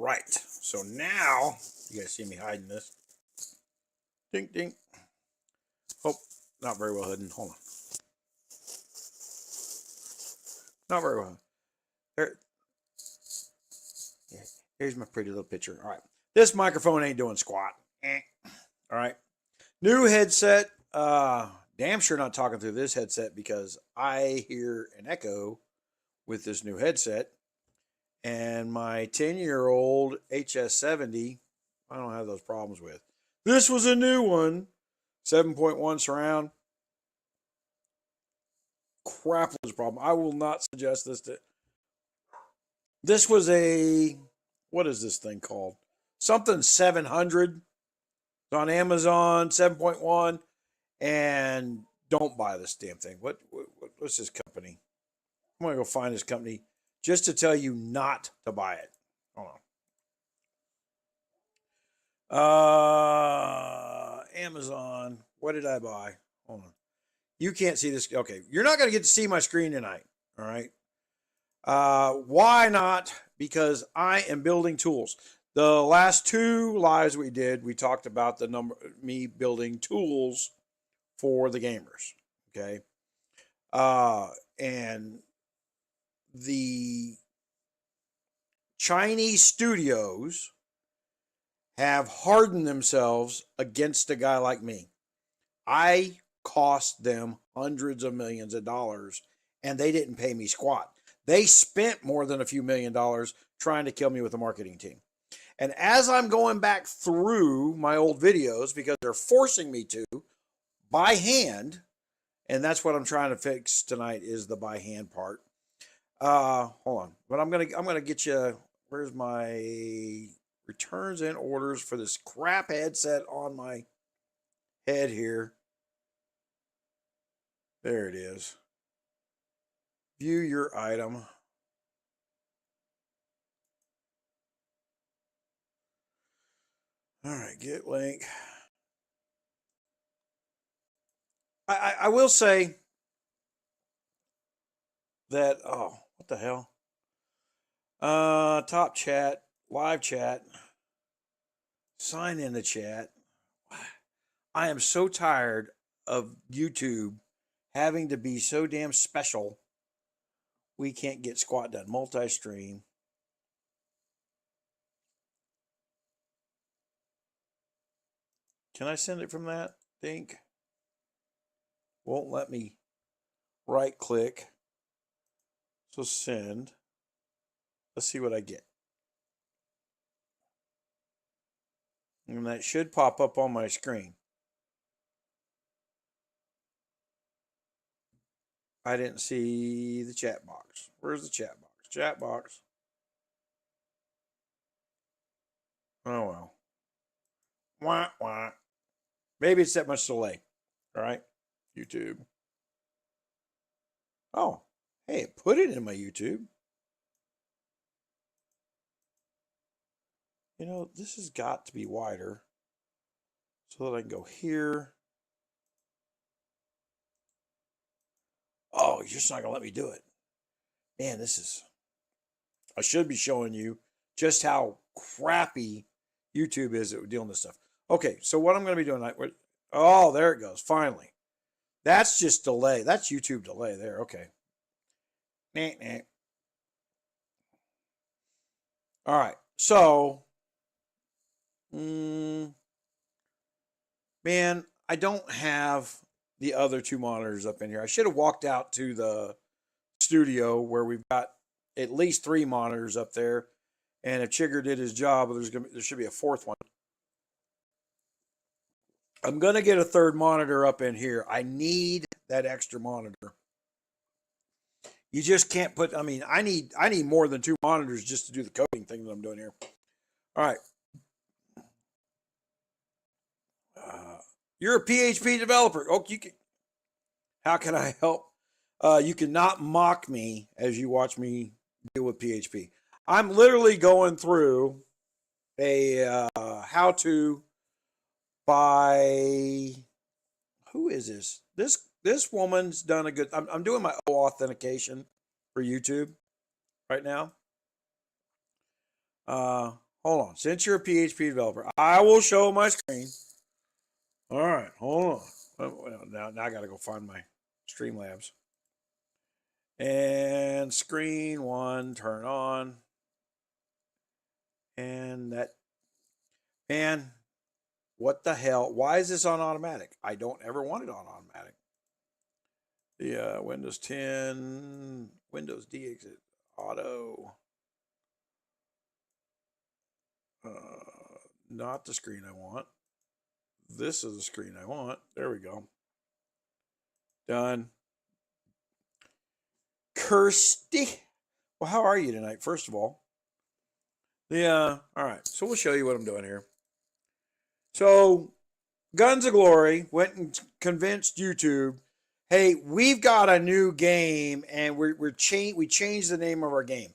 right. So now, you guys see me hiding this. Ding, ding. Oh, not very well hidden. Hold on. Not very well. There. Yeah, here's my pretty little picture. All right. This microphone ain't doing squat. All right. New headset. Damn sure not talking through this headset because I hear an echo with this new headset. And my 10-year-old HS70, I don't have those problems with. This was a new one, 7.1 surround. Crap was a problem. I will not suggest this to. This was a, what is this thing called? Something 700. It's on Amazon, 7.1. And don't buy this damn thing. What's this company? I'm going to go find this company just to tell you not to buy it. Hold on. Amazon. What did I buy? Hold on. You can't see this. Okay. You're not going to get to see my screen tonight. All right. Why not? Because I am building tools. The last two lives we did, we talked about me building tools for the gamers. Okay. And the Chinese studios have hardened themselves against a guy like me. I cost them hundreds of millions of dollars and they didn't pay me squat. They spent more than a few $1,000,000 trying to kill me with a marketing team. And as I'm going back through my old videos, because they're forcing me to by hand, and that's what I'm trying to fix tonight is the by hand part. Hold on. But I'm gonna get you, where's my returns and orders for this crap headset on my head here. There it is. View your item. All right, get link. I will say that, oh, what the hell? Top chat, live chat, sign in the chat. I am so tired of YouTube having to be so damn special. We can't get squat done. Multi-stream. Can I send it from that? Think. Won't let me right click. So send. Let's see what I get. And that should pop up on my screen. I didn't see the chat box. Where's the chat box? Chat box. Oh well. Wah, wah. Maybe it's that much delay. All right. YouTube. Oh, hey, put it in my YouTube. You know, this has got to be wider so that I can go here. Oh, you're just not going to let me do it. Man, I should be showing you just how crappy YouTube is at dealing with this stuff. Okay, so what I'm going to be doing, oh, there it goes, finally. That's just delay. That's YouTube delay there, okay. Nah, nah. All right, so, man, I don't have the other two monitors up in here. I should have walked out to the studio where we've got at least 3 monitors up there. And if Chigger did his job, there should be a 4th one. I'm going to get a 3rd monitor up in here. I need that extra monitor. You just can't put, I mean, I need more than 2 monitors just to do the coding thing that I'm doing here. All right. You're a PHP developer. Oh, how can I help? You cannot mock me as you watch me deal with PHP. I'm literally going through a how-to by, who is this? This woman's done a good. I'm doing my authentication for YouTube right now. Hold Hold on. Since you're a PHP developer, I will show my screen. All right, hold on. Well, now I got to go find my Streamlabs. And screen one, turn on. And that, man, what the hell? Why is this on automatic? I don't ever want it on automatic. The Windows 10, Windows DX auto. Not the screen I want. This is the screen I want. There we go. Done. Kirsty. Well, how are you tonight, first of all? All right. So we'll show you what I'm doing here. So Guns of Glory went and convinced YouTube, hey, we've got a new game, and we changed the name of our game.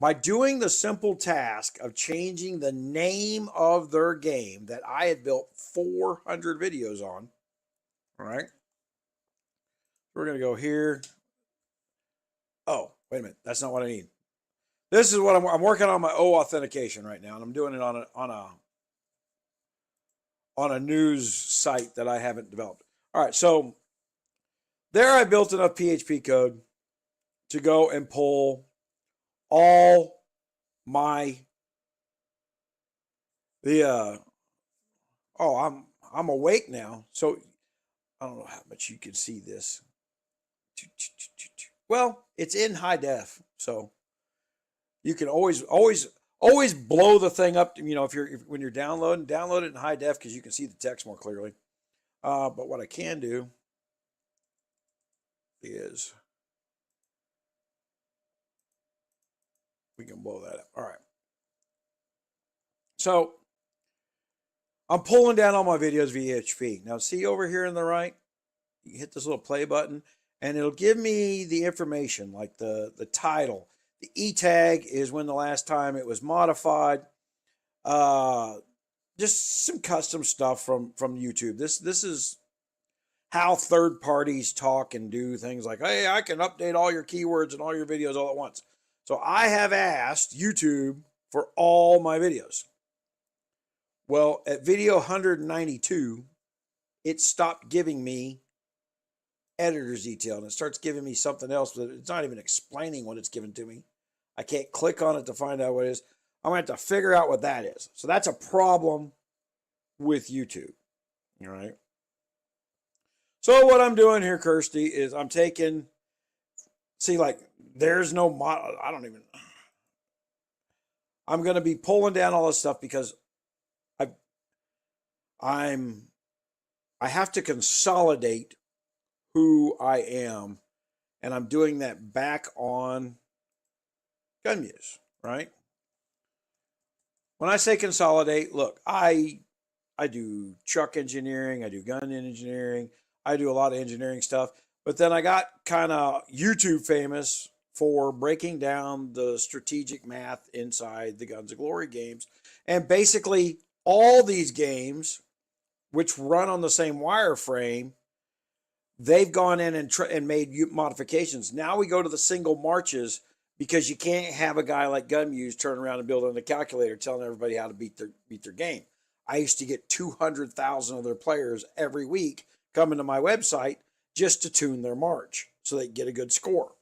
By doing the simple task of changing the name of their game that I had built 400 videos on, all right? We're going to go here. Oh, wait a minute. That's not what I need. This is what I'm working on my O authentication right now, and I'm doing it on a news site that I haven't developed. All right, so there I built enough PHP code to go and pull all my I'm awake now, so I don't know how much you can see this. Well, it's in high def, so you can always blow the thing up. You know, when you're download it in high def because you can see the text more clearly. But what I can do is we can blow that up. All right. So I'm pulling down all my videos via PHP. Now see over here on the right, you hit this little play button and it'll give me the information like the title. The E tag is when the last time it was modified. Just some custom stuff from YouTube. This is how third parties talk and do things like, hey, I can update all your keywords and all your videos all at once. So I have asked YouTube for all my videos. Well, at video 192, it stopped giving me editor's detail and it starts giving me something else, but it's not even explaining what it's given to me. I can't click on it to find out what it is. I'm going to have to figure out what that is. So that's a problem with YouTube. All right. So what I'm doing here, Kirsty, is I'm taking, see, like, there's no model. I'm going to be pulling down all this stuff because I have to consolidate who I am, and I'm doing that back on GunMuse, right? When I say consolidate, look, I do truck engineering, I do gun engineering, I do a lot of engineering stuff, but then I got kind of YouTube famous for breaking down the strategic math inside the Guns of Glory games. And basically all these games, which run on the same wireframe, they've gone in and made modifications. Now we go to the single marches because you can't have a guy like GunMuse turn around and build on the calculator telling everybody how to beat their game. I used to get 200,000 of their players every week coming to my website just to tune their march so they get a good score.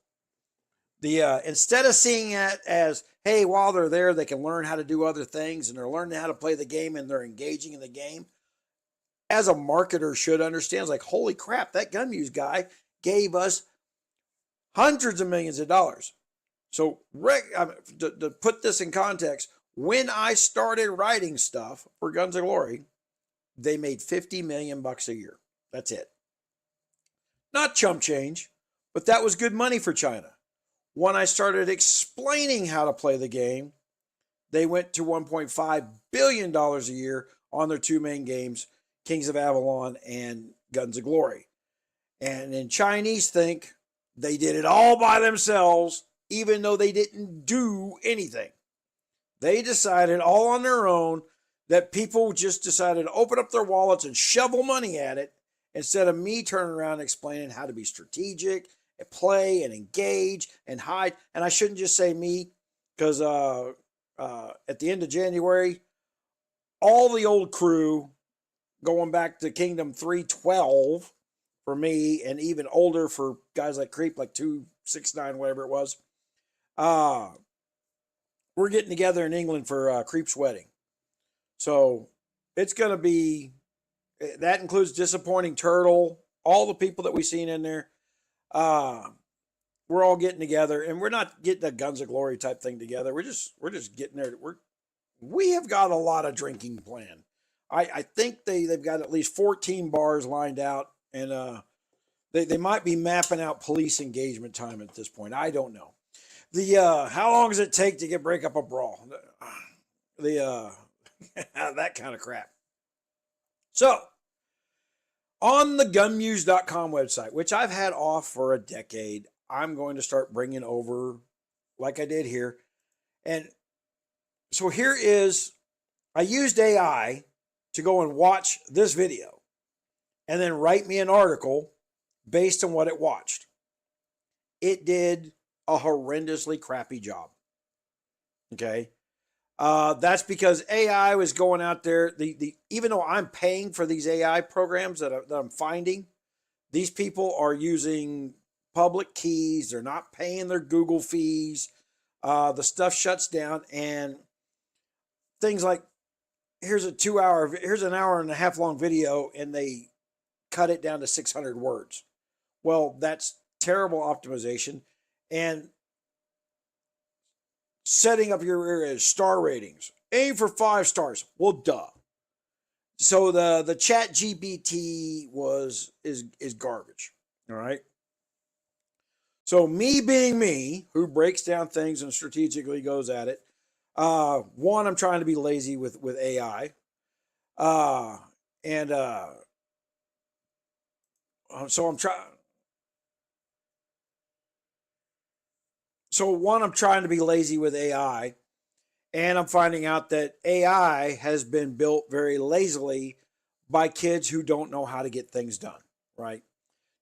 Instead of seeing it as, hey, while they're there, they can learn how to do other things and they're learning how to play the game and they're engaging in the game. As a marketer should understand, it's like, holy crap, that GunMuse guy gave us hundreds of millions of dollars. So to put this in context, when I started writing stuff for Guns of Glory, they made $50 million a year. That's it. Not chump change, but that was good money for China. When I started explaining how to play the game, they went to $1.5 billion a year on their two main games, Kings of Avalon and Guns of Glory. And in Chinese think they did it all by themselves, even though they didn't do anything. They decided all on their own that people just decided to open up their wallets and shovel money at it instead of me turning around and explaining how to be strategic and play and engage and hide. And I shouldn't just say me because at the end of January, all the old crew going back to Kingdom 312 for me, and even older for guys like Creep, like 269, whatever it was. We're getting together in England for Creep's wedding. So it's going to be, that includes Disappointing Turtle, all the people that we've seen in there. We're all getting together, and we're not getting a Guns of Glory type thing together. We're just getting there. We have got a lot of drinking planned. I think they've got at least 14 bars lined out, and they might be mapping out police engagement time at this point. I don't know. How long does it take to break up a brawl? That kind of crap. So, on the gunmuse.com website, which I've had off for a decade, I'm going to start bringing over like I did here. And so here is, I used AI to go and watch this video and then write me an article based on what it watched. It did a horrendously crappy job. Okay. That's because AI was going out there. Even though I'm paying for these AI programs that I'm finding, these people are using public keys. They're not paying their Google fees. The stuff shuts down, and things like, here's an hour and a half long video, and they cut it down to 600 words. Well, that's terrible optimization. And setting up your star ratings, aim for 5 stars. Well, duh. So the chat GPT is garbage. All right. So me being me, who breaks down things and strategically goes at it. One, I'm trying to be lazy with AI. So I'm trying. So one, I'm trying to be lazy with AI, and I'm finding out that AI has been built very lazily by kids who don't know how to get things done, right?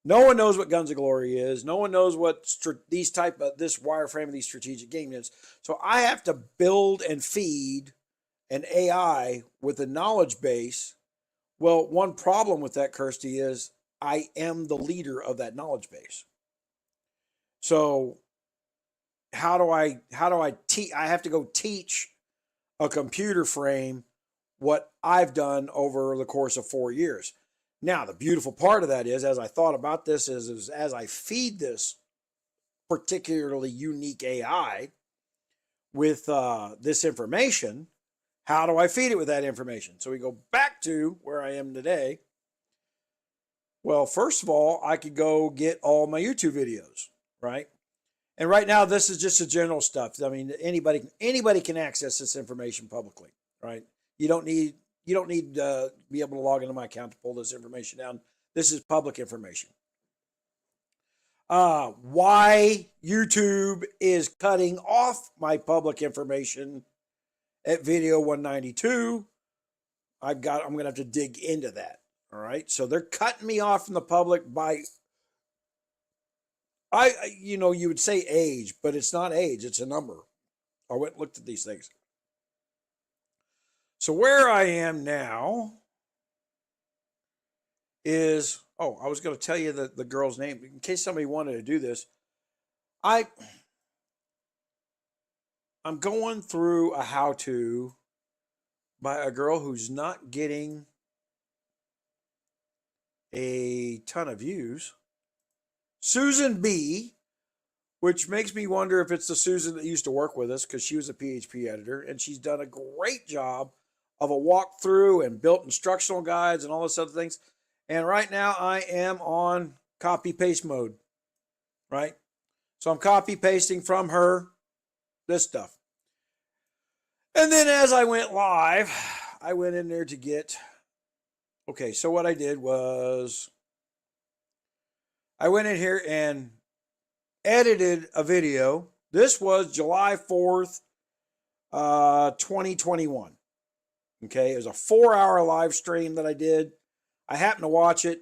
No one knows what Guns of Glory is. No one knows what this wireframe of these strategic games is. So I have to build and feed an AI with a knowledge base. Well, one problem with that, Kirsty, is I am the leader of that knowledge base. So how do I teach? I have to go teach a computer frame what I've done over the course of 4 years. Now, the beautiful part of that is, as I thought about this, is as I feed this particularly unique AI with this information, how do I feed it with that information? So we go back to where I am today. Well, first of all, I could go get all my YouTube videos, right? And right now, this is just the general stuff. I mean, anybody can access this information publicly, right? You don't need to be able to log into my account to pull this information down. This is public information. Why YouTube is cutting off my public information at video 192, I'm going to have to dig into that. All right, so they're cutting me off from the public by, you would say age, but it's not age, it's a number. I went and looked at these things. So where I am now is, I was going to tell you the girl's name in case somebody wanted to do this. I'm going through a how-to by a girl who's not getting a ton of views. Susan B., which makes me wonder if it's the Susan that used to work with us, because she was a PHP editor, and she's done a great job of a walkthrough and built instructional guides and all this other things. And right now I am on copy paste mode, right? So I'm copy pasting from her this stuff. And then as I went live, I went in there to get, so what I did was I went in here and edited a video. This was July 4th, 2021. Okay, it was a 4-hour live stream that I did. I happened to watch it.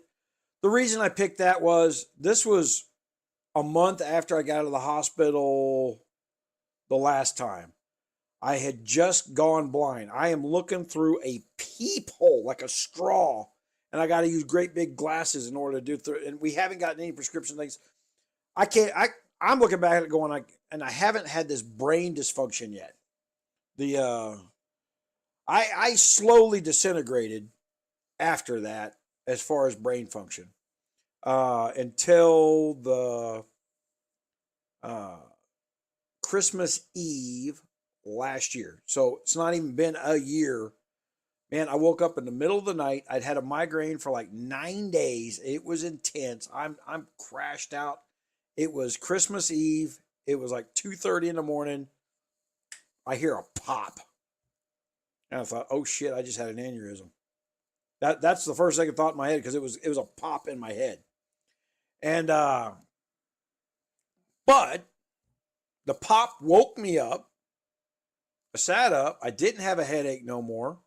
The reason I picked that was this was a month after I got out of the hospital the last time. I had just gone blind. I am looking through a peephole like a straw, and I got to use great big glasses in order to do through. And we haven't gotten any prescription things. I can't. I'm looking back at it going and I haven't had this brain dysfunction yet. The I slowly disintegrated after that as far as brain function until the Christmas Eve last year. So it's not even been a year. Man, I woke up in the middle of the night. I'd had a migraine for like 9 days. It was intense. I'm crashed out. It was Christmas Eve. It was like 2:30 in the morning. I hear a pop. And I thought, oh shit, I just had an aneurysm. That's the first second thought in my head because it was a pop in my head. And but the pop woke me up. I sat up. I didn't have a headache no more.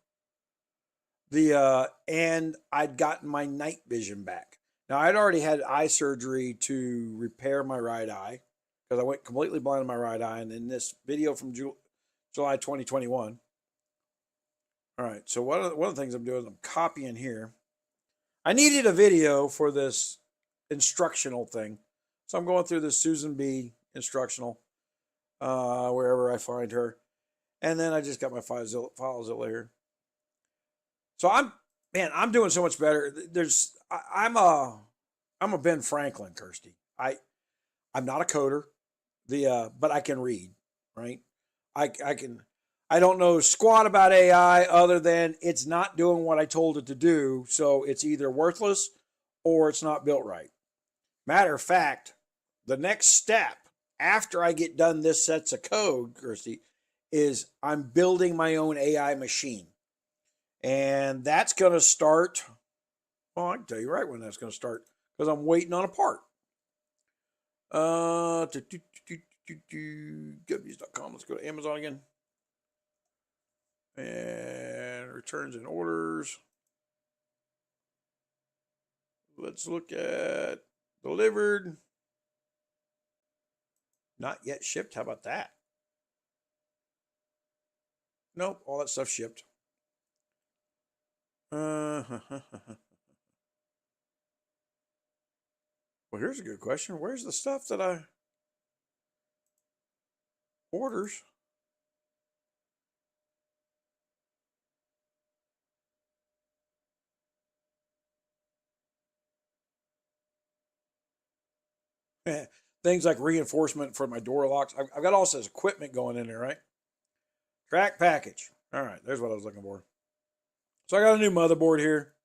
And I'd gotten my night vision back. Now I'd already had eye surgery to repair my right eye because I went completely blind in my right eye. And in this video from July 2021. All right, so one of the things I'm doing is I'm copying here. I needed a video for this instructional thing. So I'm going through this Susan B. instructional, wherever I find her. And then I just got my FileZilla here. So I'm doing so much better. I'm a Ben Franklin, Kirsty. I'm not a coder, but I can read, right? I don't know squat about AI other than it's not doing what I told it to do. So it's either worthless or it's not built right. Matter of fact, the next step after I get done this sets of code, Kirsty, is I'm building my own AI machine. And that's going to start. Well, I can tell you right when that's going to start because I'm waiting on a part. GunMuse.com. Let's go to Amazon again. And returns and orders. Let's look at delivered. Not yet shipped. How about that? Nope, all that stuff shipped. Well, here's a good question. Where's the stuff that I orders? Things like reinforcement for my door locks. I've got all this equipment going in there, right? Track package. All right, there's what I was looking for. So I got a new motherboard here.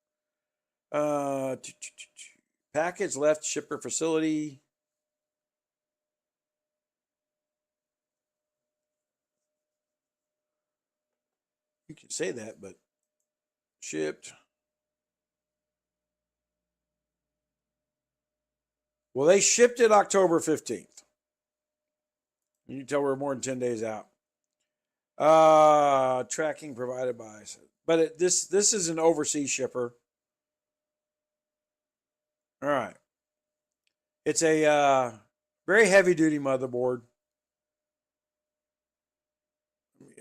Package left shipper facility. You can say that, but shipped. Well, they shipped it October 15th. You can tell we're more than 10 days out. Tracking provided by, but this is an overseas shipper. All right. It's a very heavy duty motherboard. Let me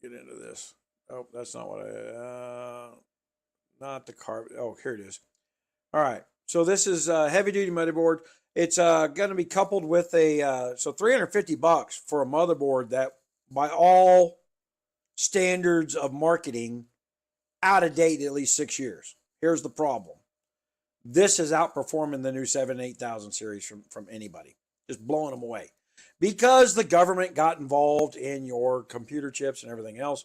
get into this. Oh, that's not what not the carbon. Oh, here it is. All right. So this is a heavy duty motherboard. It's going to be coupled with a, so $350 for a motherboard that by all standards of marketing, out of date at least 6 years. Here's the problem. This is outperforming the new 8000 series from anybody. Just blowing them away. Because the government got involved in your computer chips and everything else,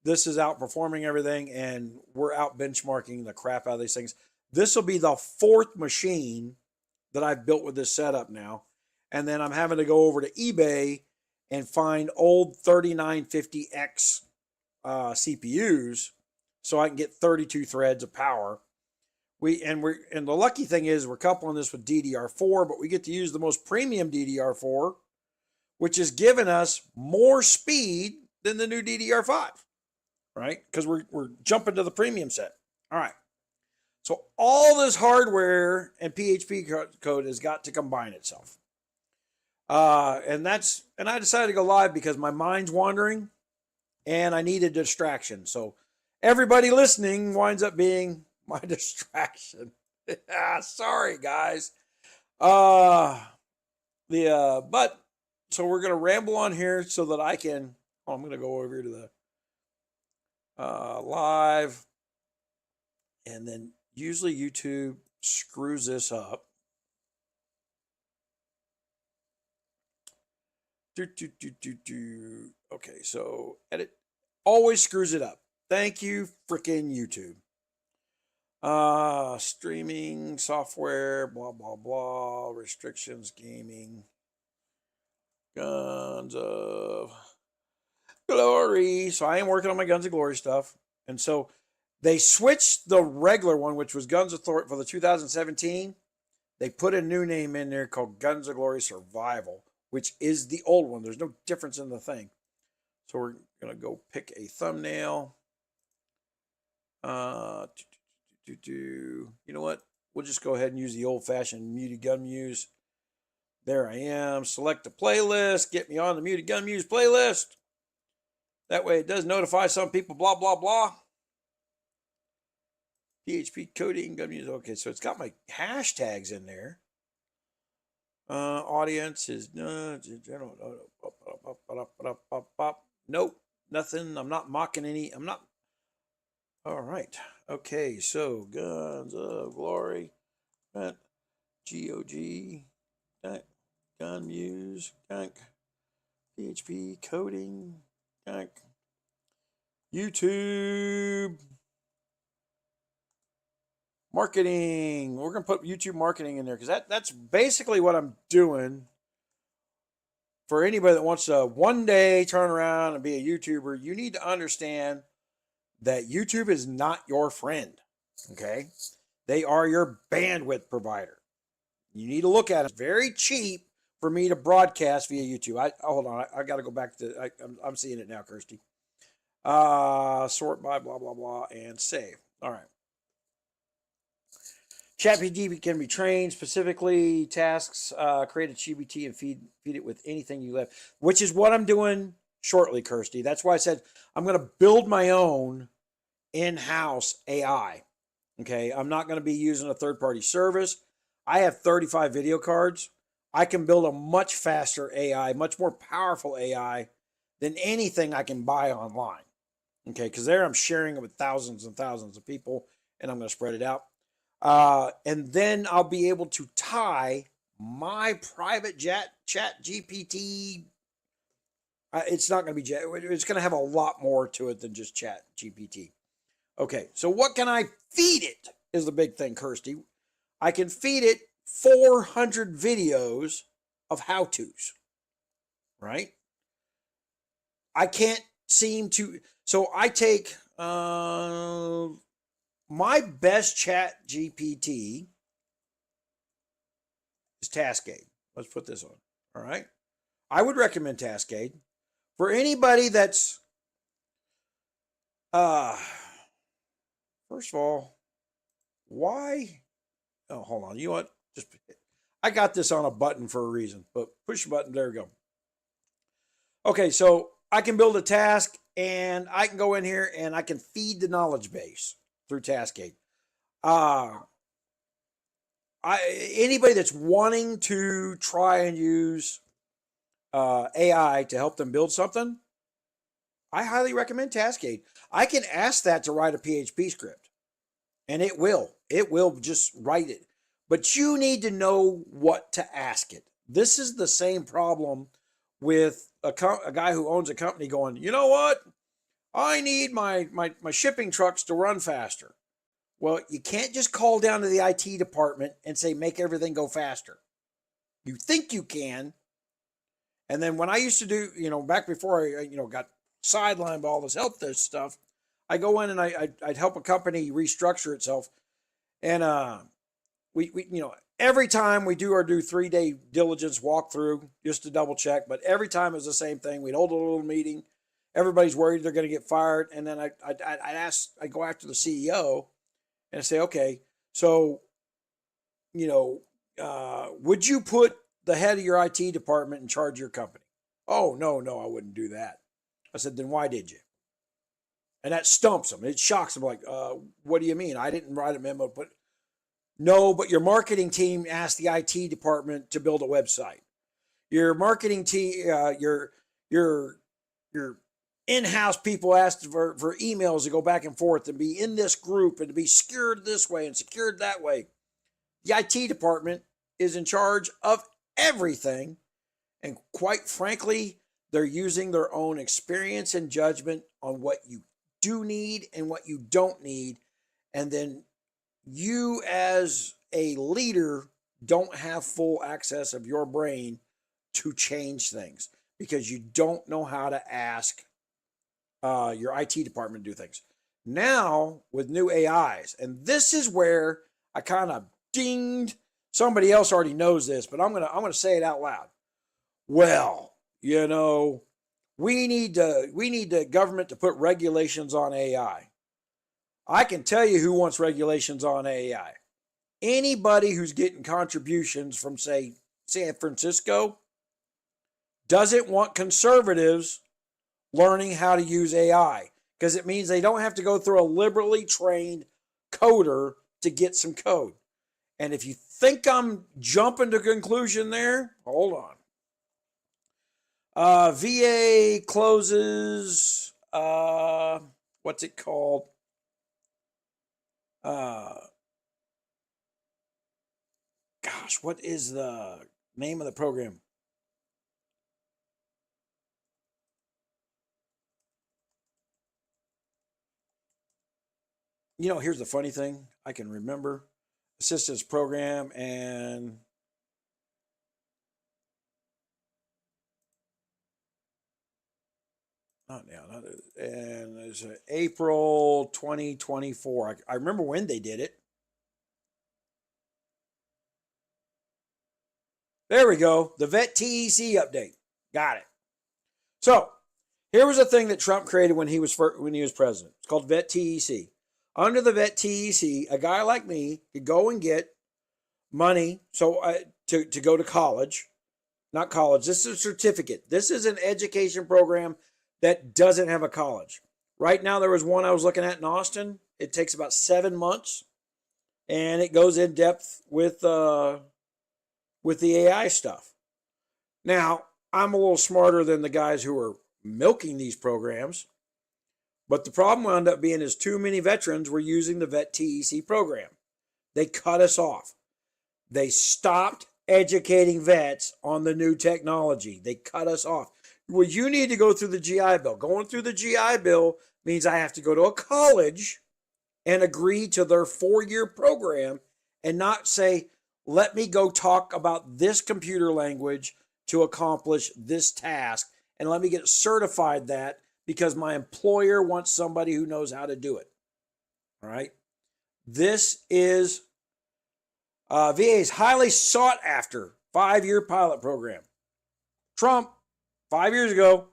this is outperforming everything, and we're out benchmarking the crap out of these things. This will be the fourth machine that I've built with this setup now. And then I'm having to go over to eBay and find old 3950X CPUs so I can get 32 threads of power. And the lucky thing is we're coupling this with DDR4, but we get to use the most premium DDR4, which is giving us more speed than the new DDR5, right? Because we're jumping to the premium set. All right. So all this hardware and PHP code has got to combine itself. And I decided to go live because my mind's wandering. and I need a distraction. So everybody listening winds up being my distraction. Sorry, guys. But so we're gonna ramble on here so that I can. Oh, I'm gonna go over here to the live, and then usually YouTube screws this up. Okay, so edit always screws it up. Thank you, freaking YouTube. Streaming software, blah blah blah, restrictions, gaming, Guns of Glory. So I am working on my Guns of Glory stuff, and so they switched the regular one, which was Guns of Thor for the 2017. They put a new name in there called Guns of Glory Survival, which is the old one. There's no difference in the thing. So we're gonna go pick a thumbnail. You know what? We'll just go ahead and use the old-fashioned muted GunMuse. There I am. Select the playlist. Get me on the muted GunMuse playlist. That way it does notify some people, blah, blah, blah. PHP coding, GunMuse. Okay, so it's got my hashtags in there. Audience is general. Nope, nothing. I'm not mocking any. I'm not. All right. Okay, so Guns of Glory, GOG, GunMuse, PHP coding, YouTube marketing. We're gonna put YouTube marketing in there because that's basically what I'm doing. For anybody that wants to one day turn around and be a YouTuber, you need to understand that YouTube is not your friend. Okay, they are your bandwidth provider. You need to look at it. It's very cheap for me to broadcast via YouTube. Hold on. I got to go back to. I'm seeing it now, Kirsty. Sort by blah blah blah and save. All right. ChatGPT can be trained specifically tasks. Create a GPT and feed it with anything you left, which is what I'm doing shortly, Kirsty. That's why I said I'm going to build my own in-house AI. Okay, I'm not going to be using a third-party service. I have 35 video cards. I can build a much faster AI, much more powerful AI than anything I can buy online. Okay, because there I'm sharing it with thousands and thousands of people, and I'm going to spread it out. And then I'll be able to tie my private chat GPT. It's not going to be it's going to have a lot more to it than just chat GPT. Okay, so what can I feed it is the big thing, Kirsty. I can feed it 400 videos of how-tos, right? I can't seem to, so I take my best chat GPT is Taskade. Let's put this on, all right? I would recommend Taskade. For anybody that's, first of all, why? Oh, hold on. You know what? Just I got this on a button for a reason, but push the button. There we go. Okay, so I can build a task and I can go in here and I can feed the knowledge base through Taskade. Anybody that's wanting to try and use AI to help them build something, I highly recommend Taskade. I can ask that to write a PHP script. And it will just write it. But you need to know what to ask it. This is the same problem with a guy who owns a company going, you know what? I need my shipping trucks to run faster. Well, you can't just call down to the IT department and say, make everything go faster. You think you can. And then when I used to do, back before I, got sidelined by all this help desk stuff, I go in and I'd help a company restructure itself. And we every time we do 3-day diligence walkthrough just to double check, but every time it was the same thing. We'd hold a little meeting. Everybody's worried they're going to get fired. And then I'd go after the CEO and I say, okay, so, would you put the head of your IT department in charge of your company? Oh, no, I wouldn't do that. I said, then why did you? And that stumps them. It shocks them. Like, what do you mean? I didn't write a memo. But no, but your marketing team asked the IT department to build a website. Your marketing team, your in-house people asked for emails to go back and forth and be in this group and to be secured this way and secured that way. The IT department is in charge of everything. And quite frankly, they're using their own experience and judgment on what you do need and what you don't need. And then you as a leader don't have full access of your brain to change things because you don't know how to ask your IT department to do things. Now with new AIs, and this is where I kind of dinged. Somebody else already knows this, but I'm gonna say it out loud. Well, you know, we need the government to put regulations on AI. I can tell you who wants regulations on AI. Anybody who's getting contributions from, say, San Francisco doesn't want conservatives learning how to use AI because it means they don't have to go through a liberally trained coder to get some code. And if you think I'm jumping to conclusion there, hold on. VA closes, what's it called? Gosh, what is the name of the program? You know, here's the funny thing. I can remember assistance program and not now, and it's April 2024. I remember when they did it. There we go. The Vet TEC update. Got it. So here was a thing that Trump created when he was president. It's called Vet TEC. Under the Vet TEC, a guy like me could go and get money to go to college. Not college. This is a certificate. This is an education program that doesn't have a college. Right now, there was one I was looking at in Austin. It takes about 7 months, and it goes in depth with the AI stuff. Now, I'm a little smarter than the guys who are milking these programs, but the problem wound up being is too many veterans were using the Vet TEC program. They cut us off. They stopped educating vets on the new technology. They cut us off. Well, you need to go through the GI Bill. Going through the GI Bill means I have to go to a college and agree to their 4-year program and not say, let me go talk about this computer language to accomplish this task and let me get certified that because my employer wants somebody who knows how to do it. All right. This is VA's highly sought after 5-year pilot program. Trump, 5 years ago,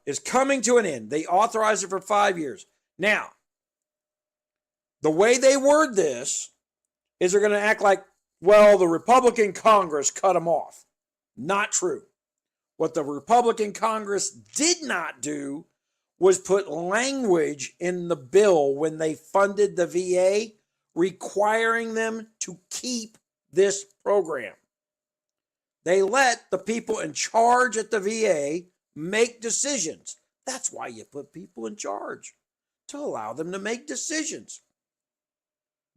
is coming to an end. They authorized it for 5 years. Now, the way they word this is they're going to act like, well, the Republican Congress cut them off. Not true. What the Republican Congress did not do was put language in the bill when they funded the VA requiring them to keep this program. They let the people in charge at the VA make decisions. That's why you put people in charge, to allow them to make decisions.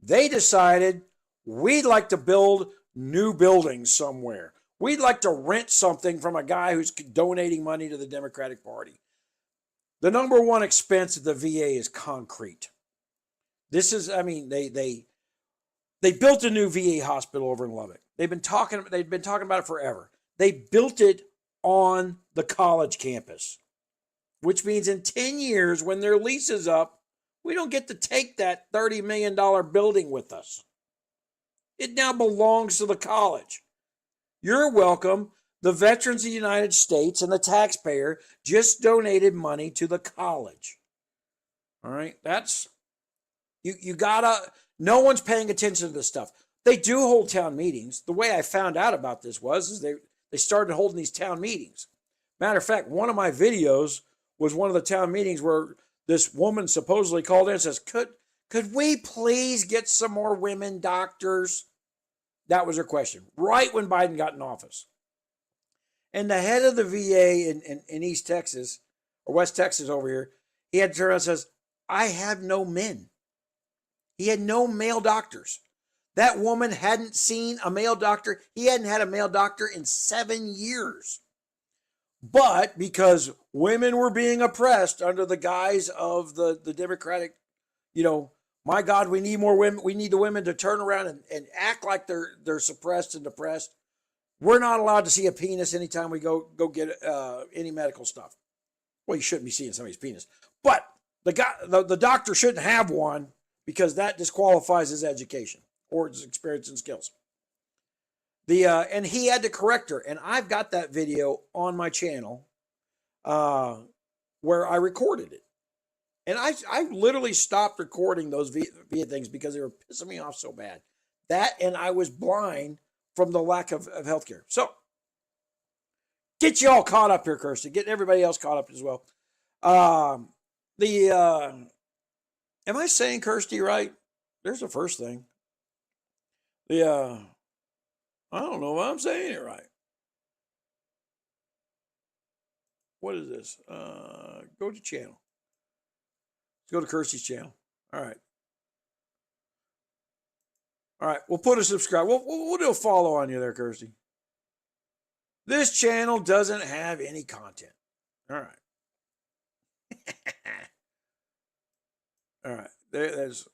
They decided we'd like to build new buildings somewhere. We'd like to rent something from a guy who's donating money to the Democratic Party. The number one expense of the VA is concrete. This is, I mean, they built a new VA hospital over in Lubbock. They've been talking about it forever. They built it on the college campus, which means in 10 years, when their lease is up, we don't get to take that $30 million building with us. It now belongs to the college. You're welcome. The veterans of the United States and the taxpayer just donated money to the college. All right, that's, you gotta, no one's paying attention to this stuff. They do hold town meetings. The way I found out about this is they started holding these town meetings. Matter of fact, one of my videos was one of the town meetings where this woman supposedly called in and says, could we please get some more women doctors? That was her question, right when Biden got in office. And the head of the VA in East Texas, or West Texas over here, he had to turn around and says, I have no men. He had no male doctors. That woman hadn't seen a male doctor. He hadn't had a male doctor in 7 years. But because women were being oppressed under the guise of the Democratic, my God, we need more women. We need the women to turn around and act like they're suppressed and depressed. We're not allowed to see a penis anytime we go get any medical stuff. Well, you shouldn't be seeing somebody's penis, but the doctor shouldn't have one because that disqualifies his education or his experience and skills. And he had to correct her, and I've got that video on my channel where I recorded it. And I literally stopped recording those via things because they were pissing me off so bad. That, and I was blind from the lack of healthcare. So, get you all caught up here, Kirsty. Get everybody else caught up as well. Am I saying Kirsty right? There's the first thing. I don't know if I'm saying it right. What is this? Go to channel. Let's go to Kirsty's channel. All right. All right. We'll put a subscribe. We'll do a follow on you there, Kirsty. This channel doesn't have any content. All right. All right. There's.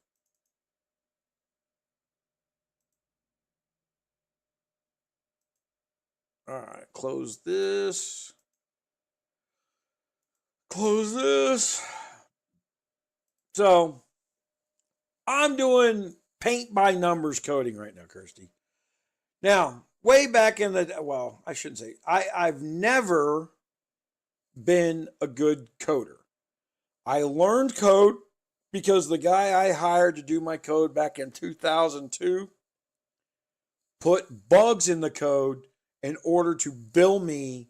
All right. Close this. Close this. So, I'm doing paint by numbers coding right now, Kirsty. Now, way back in I shouldn't say, I've never been a good coder. I learned code because the guy I hired to do my code back in 2002 put bugs in the code in order to bill me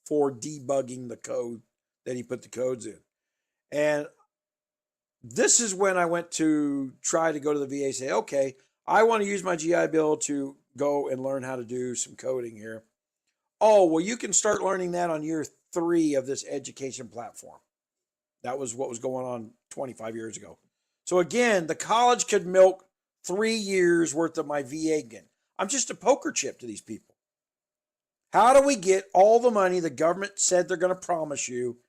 for debugging the code that he put the codes in. And this is when I went to try to go to the VA and say, okay, I want to use my GI Bill to go and learn how to do some coding here. Oh, well, you can start learning that on year 3 of this education platform. That was what was going on 25 years ago. So again, the college could milk 3 years worth of my VA again. I'm just a poker chip to these people. How do we get all the money the government said they're going to promise you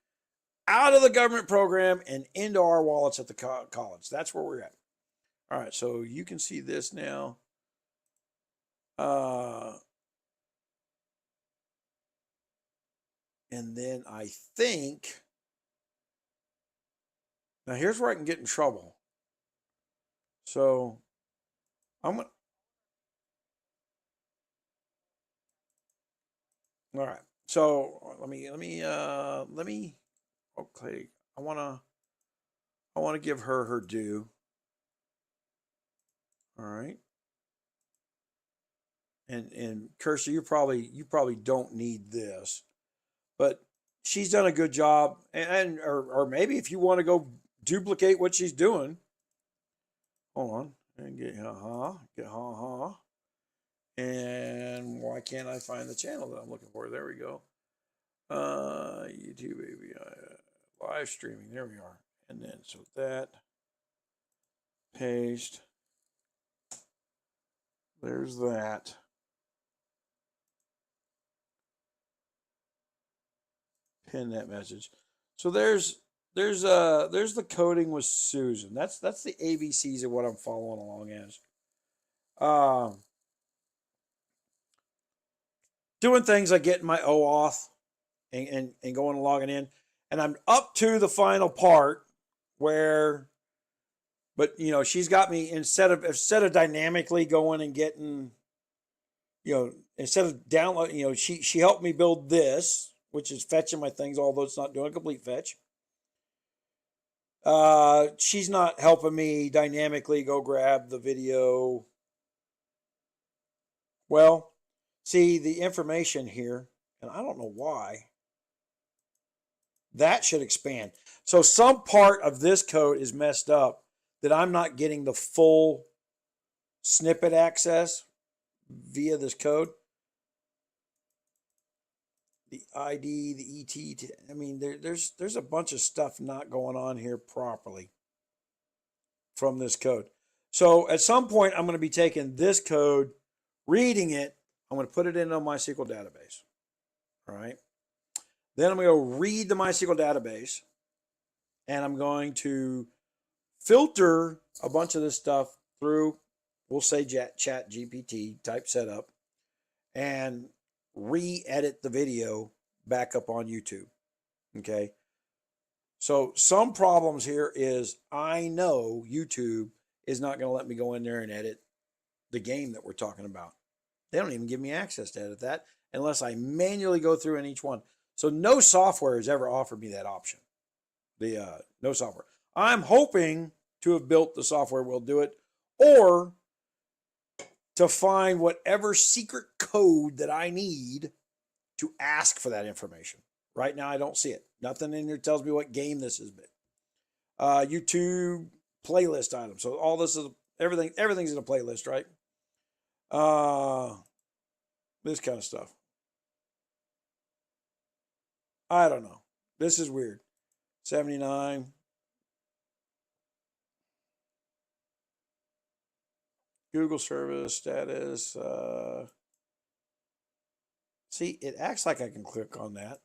out of the government program and into our wallets at the college? That's where we're at. All right, so you can see this now. And then I think, now here's where I can get in trouble. So I'm gonna, all right. So let me, okay. I want to give her due. All right. And Kirsty, you probably don't need this, but she's done a good job. Or maybe if you want to go duplicate what she's doing, hold on and get and why can't I find the channel that I'm looking for? There we go. YouTube live streaming. There we are. And then so that paste. There's that. Pin that message. So there's the coding with Susan. That's the ABCs of what I'm following along as. Doing things like getting my OAuth and going and logging in. And I'm up to the final part where, but she's got me instead of dynamically going and getting, instead of download, she helped me build this, which is fetching my things, although it's not doing a complete fetch. She's not helping me dynamically go grab the video. Well, see the information here, and I don't know why. That should expand. So some part of this code is messed up that I'm not getting the full snippet access via this code. The ID, the ET, I mean, there's a bunch of stuff not going on here properly from this code. So at some point, I'm going to be taking this code, reading it. I'm going to put it into a MySQL database. All right. Then I'm going to go read the MySQL database, and I'm going to filter a bunch of this stuff through, we'll say chat GPT type setup, and re-edit the video back up on YouTube. Okay. So some problems here is I know YouTube is not going to let me go in there and edit the game that we're talking about. They don't even give me access to edit that unless I manually go through in each one. So no software has ever offered me that option. No software. I'm hoping to have built the software will do it, or to find whatever secret code that I need to ask for that information. Right now, I don't see it. Nothing in here tells me what game this has been. YouTube playlist items. So all this is everything's in a playlist, right? This kind of stuff. I don't know. This is weird. 79. Google service status. See, it acts like I can click on that,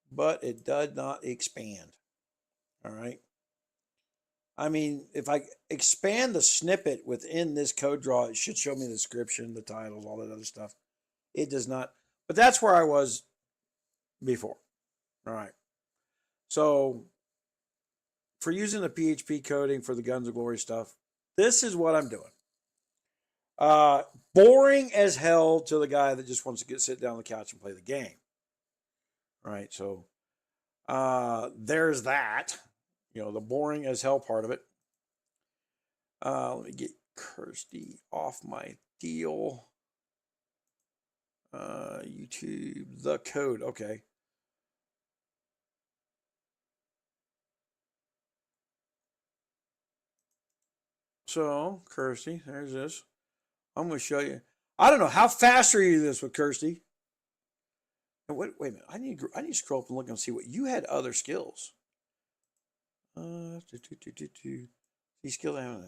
but it does not expand. All right. I mean, if I expand the snippet within this code draw, it should show me the description, the titles, all that other stuff. It does not. But that's where I was before. All right. So for using the PHP coding for the Guns of Glory stuff, this is what I'm doing. Boring as hell to the guy that just wants to sit down on the couch and play the game. All right. So there's that. You know, the boring as hell part of it. Let me get Kirsty off my deal. YouTube, the code. Okay. So, Kirsty, there's this. I'm going to show you. I don't know. How fast are you this with Kirsty? Wait a minute. I need to scroll up and look and see what you had other skills. These skills.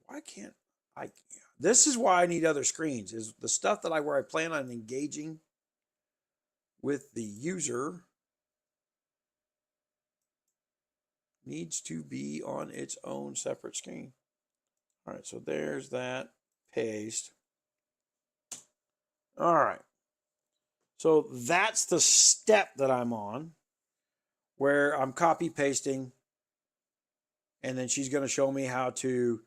Why can't I? This is why I need other screens. Is the stuff that where I plan on engaging with the user needs to be on its own separate screen. All right, so there's that. Paste. All right. So that's the step that I'm on, where I'm copy pasting, and then she's going to show me how to.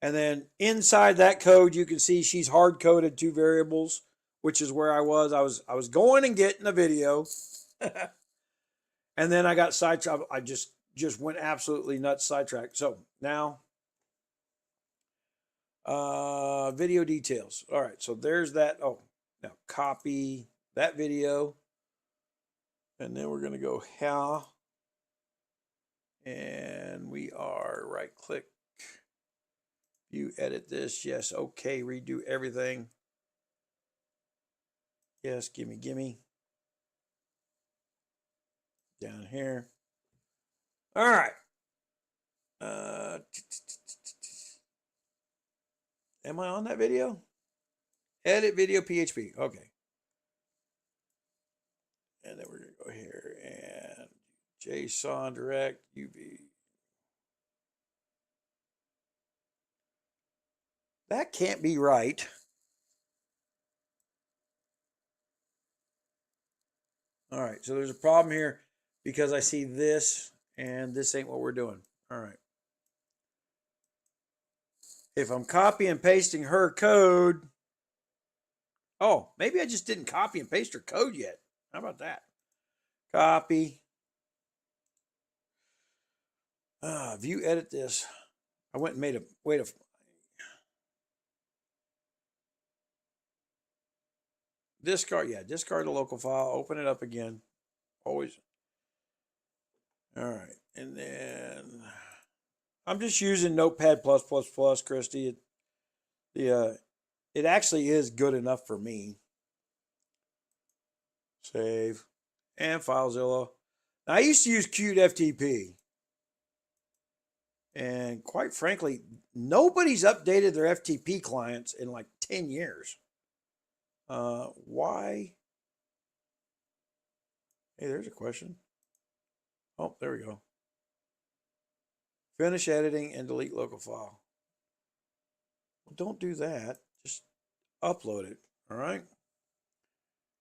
And then inside that code, you can see she's hard coded 2 variables, which is where I was. I was going and getting a video, and then I got sidetracked. I just went absolutely nuts, sidetracked. So now, video details. All right, so there's that. Oh, now copy that video, and then we're going to go here, and we are right click. You edit this. Yes. Okay. Redo everything. Yes. Gimme. Down here. All right. Am I on that video? Edit video PHP. Okay. And then we're going to go here and JSON direct UV. That can't be right. All right, so there's a problem here because I see this and this ain't what we're doing. All right. If I'm copy and pasting her code, oh, maybe I just didn't copy and paste her code yet. How about that? Copy. View edit this. I went and made a discard. Yeah, discard the local file. Open it up again. Always. All right, and then I'm just using Notepad++, Christy. It actually is good enough for me. Save and FileZilla. Now, I used to use Qt FTP, and quite frankly, nobody's updated their FTP clients in like 10 years. Why? Hey, there's a question. Oh, there we go. Finish editing and delete local file. Well, don't do that. Just upload it. All right.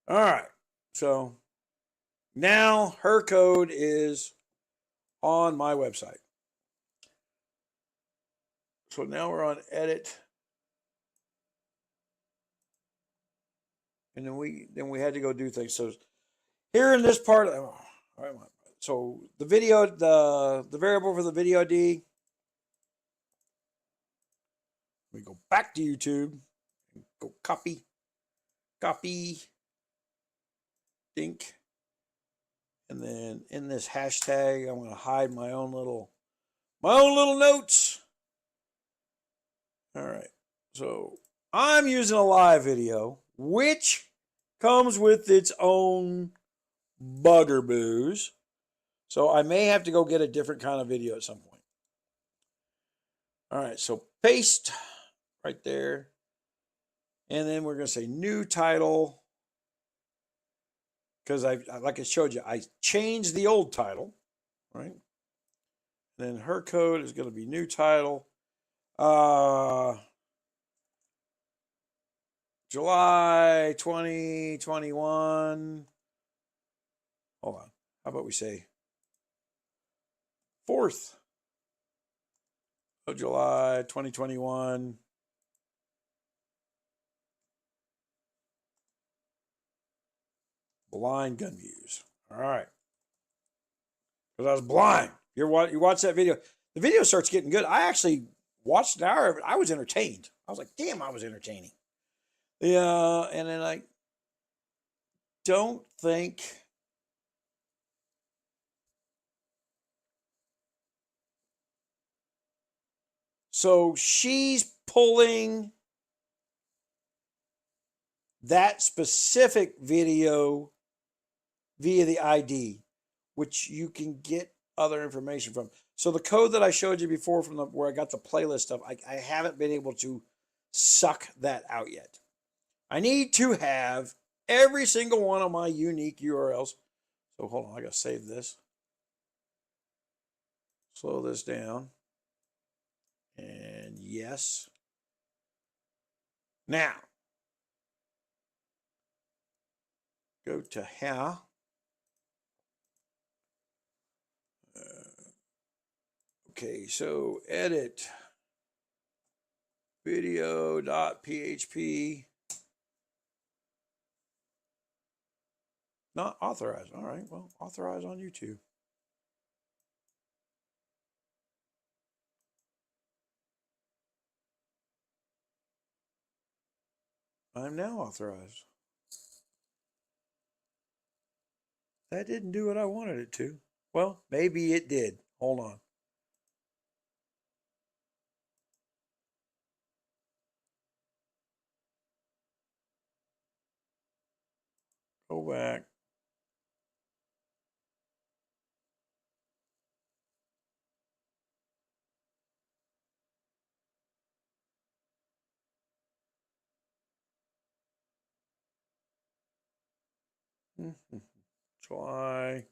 All right. So now her code is on my website. So now we're on edit. And then we had to go do things. So here in this part, so the video, the variable for the video D, we go back to YouTube, go copy, dink, and then in this hashtag, I'm going to hide my own little notes. All right, so I'm using a live video, which comes with its own buggerboos. So I may have to go get a different kind of video at some point. All right, so paste right there. And then we're going to say new title. Because like I showed you, I changed the old title, right? Then her code is going to be new title. July 2021. Hold on. How about we say 4th of July 2021. Blind GunMuse. All right. Because I was blind. You watch that video. The video starts getting good. I actually watched an hour of it. I was entertained. I was like, damn, I was entertaining. Yeah, and then I don't think so. She's pulling that specific video via the ID, which you can get other information from. So the code that I showed you before from where I got the playlist stuff, I haven't been able to suck that out yet. I need to have every single one of my unique URLs. So hold on, I gotta save this. Slow this down. And yes. Now, go to how. Okay, so edit video.php. Not authorized. All right, well, authorize on YouTube. I'm now authorized. That didn't do what I wanted it to. Well, maybe it did. Hold on. Go back. July.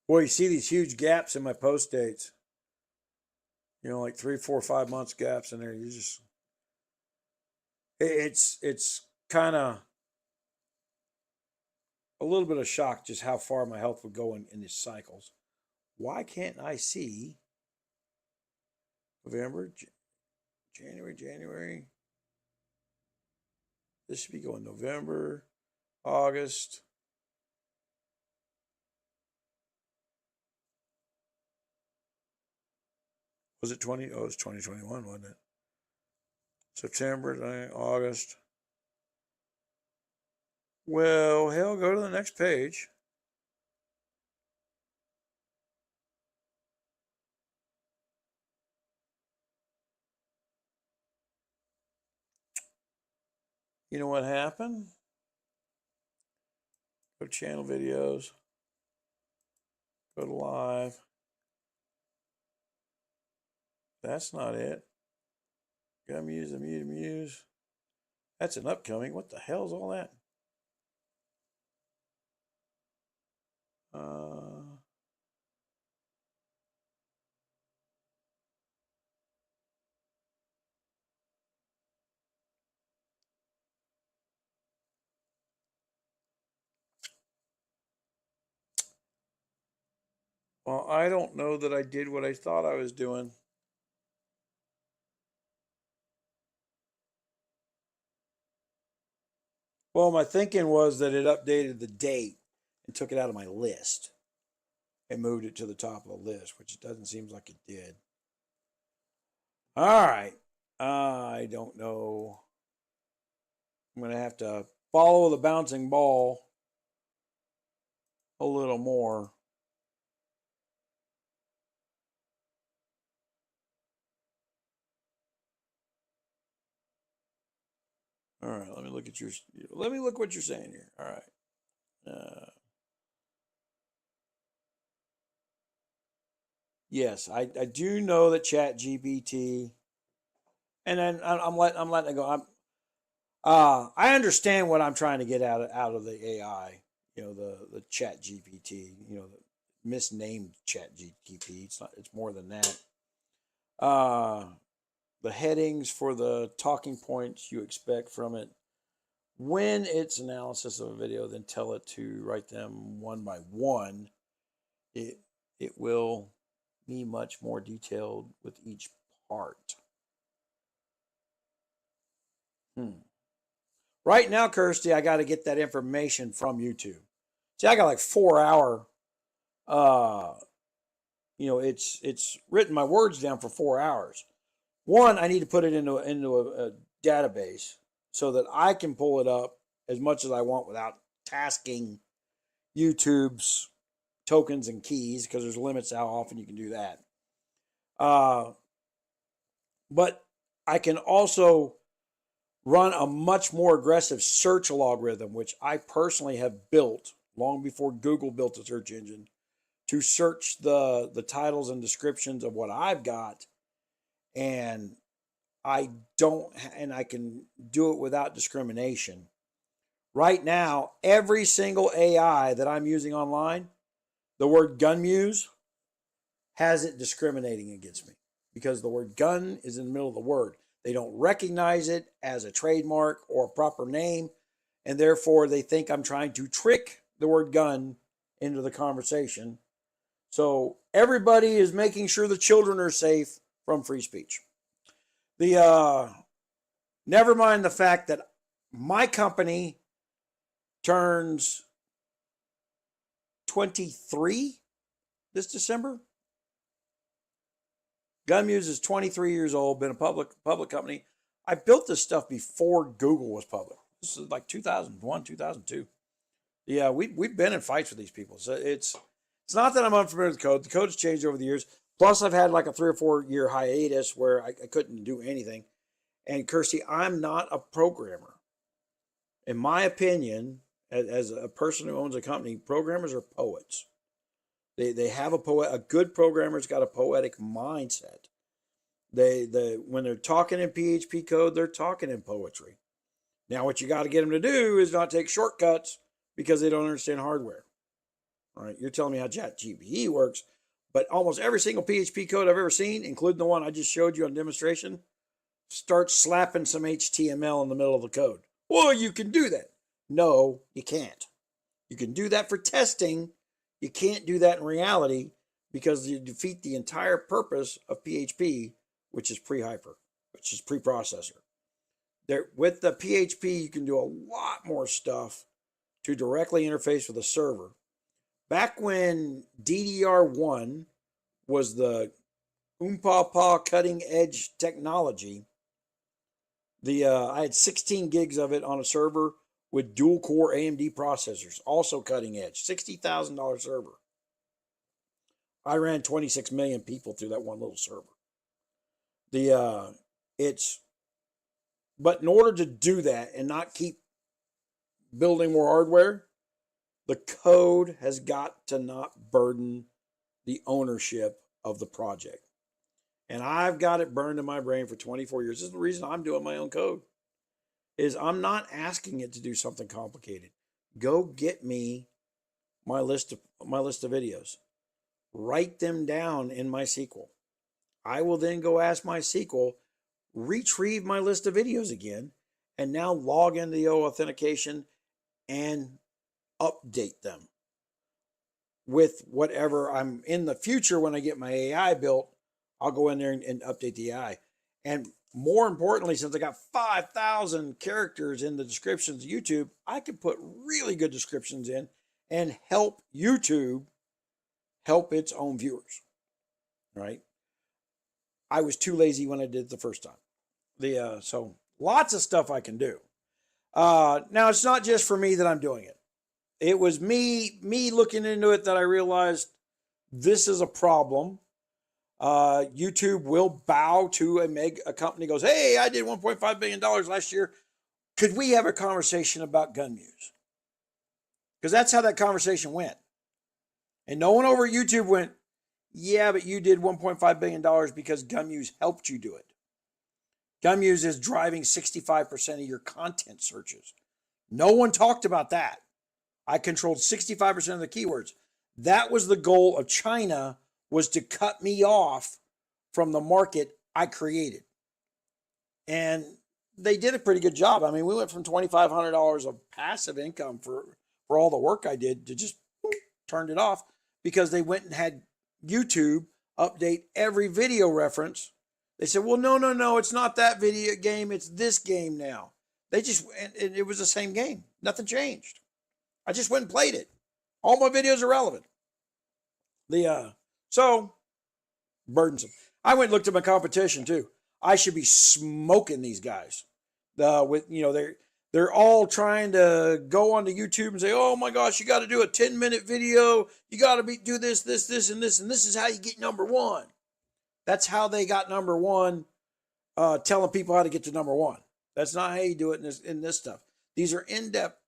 Boy, you see these huge gaps in my post dates. You know, like 3, 4, 5 months gaps in there. You just, it's kind of a little bit of shock just how far my health would go in these cycles. Why can't I see November, January? This should be going November, August. Was it 20? Oh, it was 2021, wasn't it? September, August. Well, hell, go to the next page. You know what happened? Go to channel videos. Go to live. That's not it. GunMuse, muse. That's an upcoming. What the hell is all that? Well, I don't know that I did what I thought I was doing. Well, my thinking was that it updated the date and took it out of my list and moved it to the top of the list, which it doesn't seem like it did. All right. I don't know. I'm going to have to follow the bouncing ball a little more. All right, let me look at your. Let me look what you're saying here. All right. Yes, I do know that Chat GPT, and then I'm letting it go. I understand what I'm trying to get out of the AI. You know, the Chat GPT. You know, the misnamed Chat GPT. It's not. It's more than that. The headings for the talking points you expect from it when it's analysis of a video, then tell it to write them one by one. It will be much more detailed with each part. Right now, Kirsty, I got to get that information from YouTube. See, I got like 4 hour. It's written my words down for 4 hours. One, I need to put it into a database so that I can pull it up as much as I want without tasking YouTube's tokens and keys, because there's limits to how often you can do that. But I can also run a much more aggressive search algorithm, which I personally have built long before Google built a search engine, to search the titles and descriptions of what I've got. And I can do it without discrimination. Right now, every single AI that I'm using online, the word GunMuse has it discriminating against me because the word gun is in the middle of the word. They don't recognize it as a trademark or a proper name, and therefore they think I'm trying to trick the word gun into the conversation. So everybody is making sure the children are safe from free speech. Never mind the fact that my company turns 23 this December. GunMuse is 23 years old, been a public company. I built this stuff before Google was public. This is like 2001, 2002. Yeah, we've been in fights with these people. So it's not that I'm unfamiliar with the code. The code's changed over the years. Plus, I've had like a 3 or 4 year hiatus where I couldn't do anything. And Kirsty, I'm not a programmer. In my opinion, as a person who owns a company, programmers are poets. They have a good programmer's got a poetic mindset. When they're talking in PHP code, they're talking in poetry. Now, what you got to get them to do is not take shortcuts because they don't understand hardware. All right, you're telling me how ChatGPT works, but almost every single PHP code I've ever seen, including the one I just showed you on demonstration, starts slapping some HTML in the middle of the code. Well, you can do that. No, you can't. You can do that for testing. You can't do that in reality because you defeat the entire purpose of PHP, which is pre-hyper, which is preprocessor. With the PHP, you can do a lot more stuff to directly interface with a server. Back when DDR1 was the cutting edge technology, I had 16 gigs of it on a server with dual core AMD processors, also cutting edge, $60,000 server. I ran 26 million people through that one little server. But in order to do that and not keep building more hardware, the code has got to not burden the ownership of the project. And I've got it burned in my brain for 24 years. This is the reason I'm doing my own code. Is I'm not asking it to do something complicated. Go get me my list of videos. Write them down in MySQL. I will then go ask MySQL, retrieve my list of videos again, and now log into the authentication and update them with whatever I'm in the future. When I get my AI built, I'll go in there and update the AI. And more importantly, since I got 5,000 characters in the descriptions of YouTube, I can put really good descriptions in and help YouTube help its own viewers, right? I was too lazy when I did it the first time. So lots of stuff I can do. Now, it's not just for me that I'm doing it. It was me looking into it that I realized this is a problem. YouTube will bow to a company goes, hey, I did $1.5 billion last year. Could we have a conversation about GunMuse? Because that's how that conversation went. And no one over at YouTube went, yeah, but you did $1.5 billion because GunMuse helped you do it. GunMuse is driving 65% of your content searches. No one talked about that. I controlled 65% of the keywords. That was the goal of China, was to cut me off from the market I created. And they did a pretty good job. I mean, we went from $2,500 of passive income for all the work I did to just turned it off because they went and had YouTube update every video reference. They said, well, no, it's not that video game. It's this game now. They just, and it was the same game. Nothing changed. I just went and played it. All my videos are relevant. So burdensome. I went and looked at my competition too. I should be smoking these guys. They're all trying to go onto YouTube and say, oh my gosh, you got to do a 10-minute video. You got to do this, and this, and this is how you get number one. That's how they got number one, telling people how to get to number one. That's not how you do it in this stuff. These are in-depth.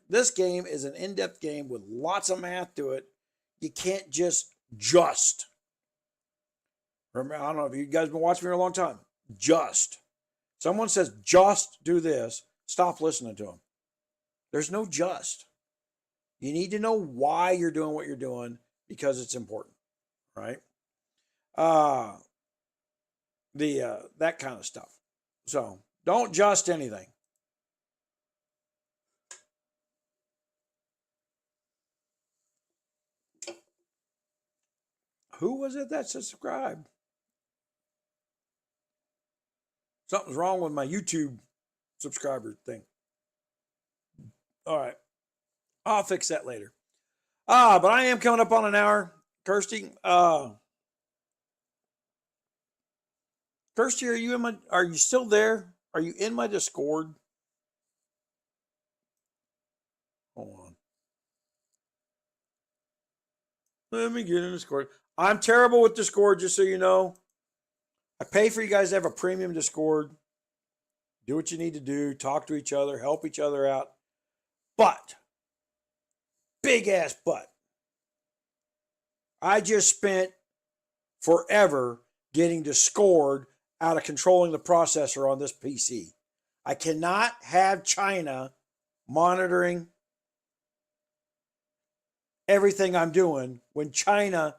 This game is an in-depth game with lots of math to it. You can't just. Remember, I don't know if you guys have been watching me for a long time. Someone says just do this, stop listening to them. There's no just. You need to know why you're doing what you're doing because it's important, right? That kind of stuff. So don't just anything. Who was it that subscribed? Something's wrong with my YouTube subscriber thing. All right. I'll fix that later. But I am coming up on an hour. Kirsty, Kirsty, are you still there? Are you in my Discord? Hold on. Let me get in Discord. I'm terrible with Discord, just so you know. I pay for you guys to have a premium Discord. Do what you need to do. Talk to each other. Help each other out. But, big ass but, I just spent forever getting Discord out of controlling the processor on this PC. I cannot have China monitoring everything I'm doing when China's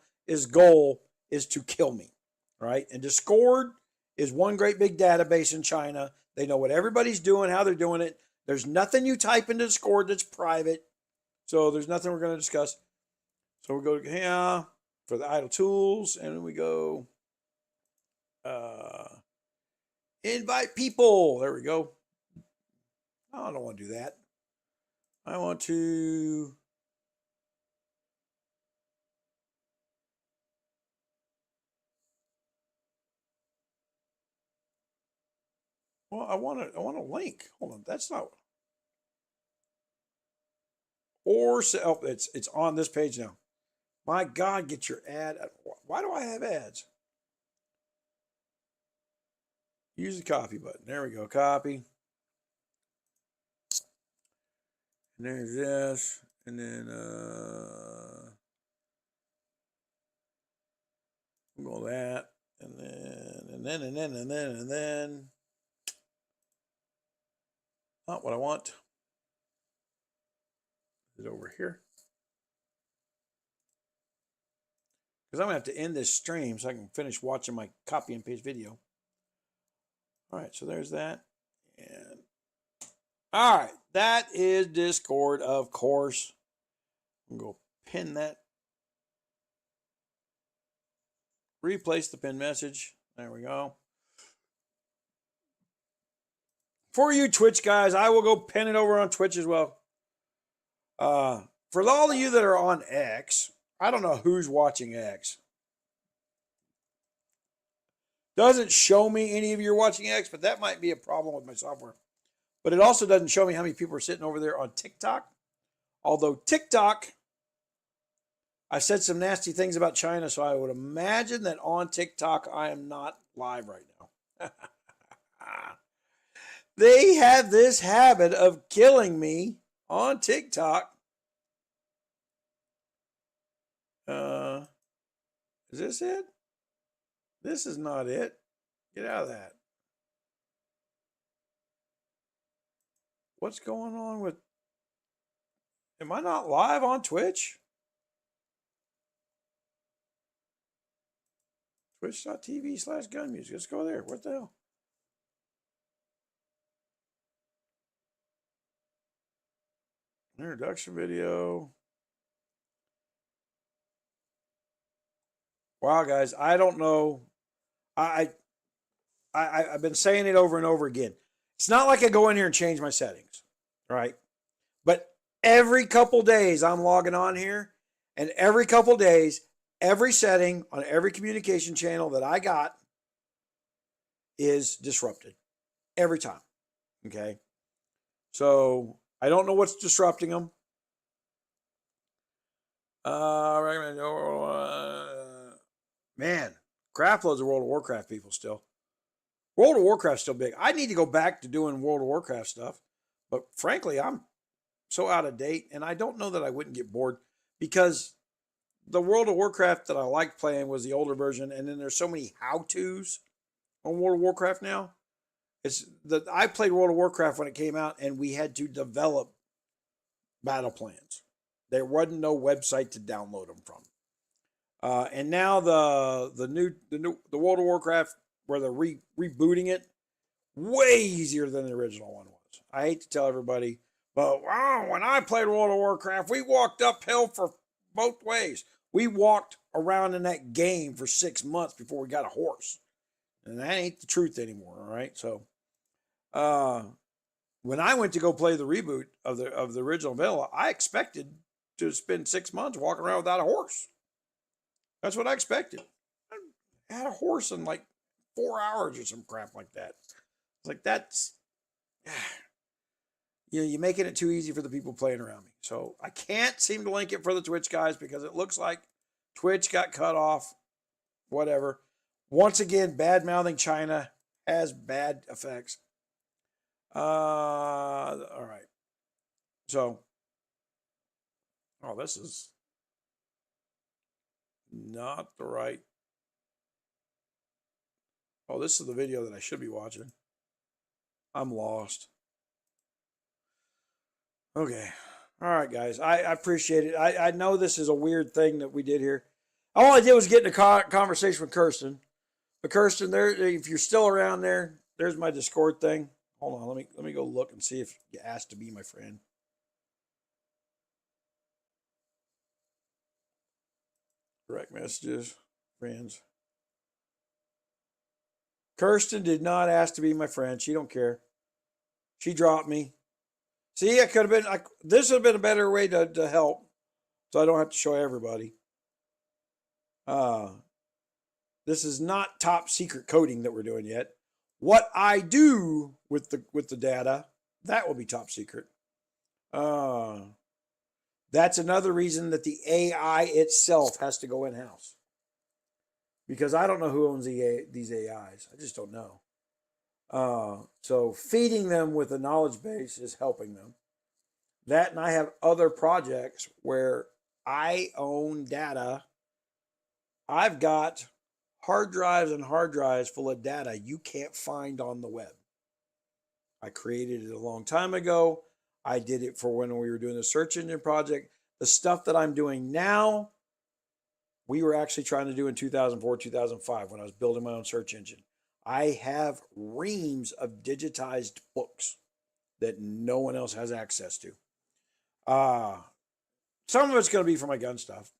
goal is to kill me, right? And Discord is one great big database in China. They know what everybody's doing, how they're doing it. There's nothing you type into Discord that's private. So there's nothing we're going to discuss. So we go here for the idle tools, and then we go invite people. There we go. Oh, I don't want to do that. I want to. Well, I want a link. Hold on, that's not. horse. Oh, it's on this page now. My God, get your ad. Why do I have ads? Use the copy button. There we go. Copy. And there's this. And then we'll go that. And then. Not what I want. Is it over here? Because I'm going to have to end this stream so I can finish watching my copy and paste video. All right, so there's that. And all right, that is Discord, of course. I'm going to go pin that. Replace the pin message. There we go. For you Twitch guys, I will go pin it over on Twitch as well. For all of you that are on X, I don't know who's watching X. Doesn't show me any of you are watching X, but that might be a problem with my software. But it also doesn't show me how many people are sitting over there on TikTok. Although TikTok, I said some nasty things about China, so I would imagine that on TikTok I am not live right now. They have this habit of killing me on TikTok. Is this it? This is not it. Get out of that. What's going on with... Am I not live on Twitch? Twitch.tv/GunMuse. Let's go there. What the hell? Introduction video. Wow, guys, I don't know. I've been saying it over and over again. It's not like I go in here and change my settings, right? But every couple days I'm logging on here, and every couple days, every setting on every communication channel that I got is disrupted every time. Okay. So I don't know what's disrupting them. Man, craft loads of World of Warcraft people still. World of Warcraft's still big. I need to go back to doing World of Warcraft stuff. But frankly, I'm so out of date, and I don't know that I wouldn't get bored, because the World of Warcraft that I liked playing was the older version, and then there's so many how-tos on World of Warcraft now. I played World of Warcraft when it came out, and we had to develop battle plans. There wasn't no website to download them from. And now the World of Warcraft, where they're rebooting it, way easier than the original one was. I hate to tell everybody, but wow, when I played World of Warcraft, we walked uphill for both ways. We walked around in that game for 6 months before we got a horse. And that ain't the truth anymore, all right? So when I went to go play the reboot of the original vanilla, I expected to spend 6 months walking around without a horse. That's what I expected. I had a horse in like 4 hours or some crap like that. It's like, that's, you're making it too easy for the people playing around me. So I can't seem to link it for the Twitch guys, because it looks like Twitch got cut off. Whatever. Once again, bad-mouthing China has bad effects. All right. So, this is not the right. This is the video that I should be watching. I'm lost. Okay. All right, guys. I appreciate it. I know this is a weird thing that we did here. All I did was get in a conversation with Kirsten. But Kirsten, if you're still around there, there's my Discord thing. Hold on, let me go look and see if you asked to be my friend. Direct messages, friends. Kirsten did not ask to be my friend. She don't care. She dropped me. See, I could have been. This would have been a better way to help, so I don't have to show everybody. This is not top secret coding that we're doing yet. What I do with the data, that will be top secret. That's another reason that the AI itself has to go in-house. Because I don't know who owns these AIs. I just don't know. So feeding them with a knowledge base is helping them. That, and I have other projects where I own data. I've got hard drives and hard drives full of data you can't find on the web. I created it a long time ago. I did it for when we were doing the search engine project. The stuff that I'm doing now, we were actually trying to do in 2004, 2005 when I was building my own search engine. I have reams of digitized books that no one else has access to. Some of it's going to be for my gun stuff.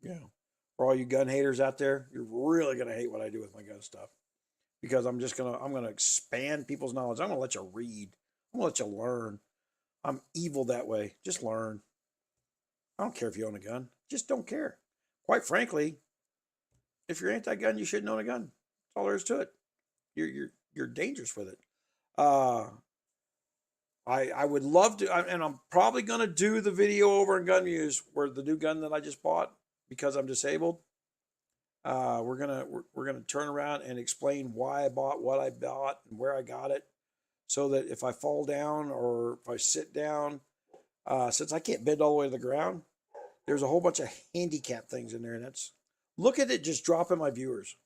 You know, for all you gun haters out there, you're really going to hate what I do with my gun stuff, because I'm going to expand people's knowledge. I'm going to let you read. I'm going to let you learn. I'm evil that way. Just learn. I don't care if you own a gun. Just don't care. Quite frankly, if you're anti-gun, you shouldn't own a gun. That's all there is to it. You're dangerous with it. I would love to, and I'm probably going to do the video over in GunMuse where the new gun that I just bought, because I'm disabled. We're gonna turn around and explain why I bought what I bought and where I got it, so that if I fall down or if I sit down, since I can't bend all the way to the ground, there's a whole bunch of handicap things in there, and that's, look at it just dropping my viewers.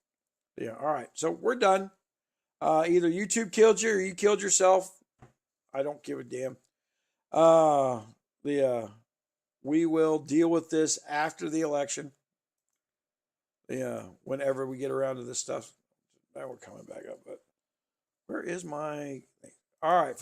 Yeah, all right, so we're done. Either YouTube killed you or you killed yourself. I don't give a damn. We will deal with this after the election. Yeah, whenever we get around to this stuff. Now we're coming back up, but where is my thing? All right.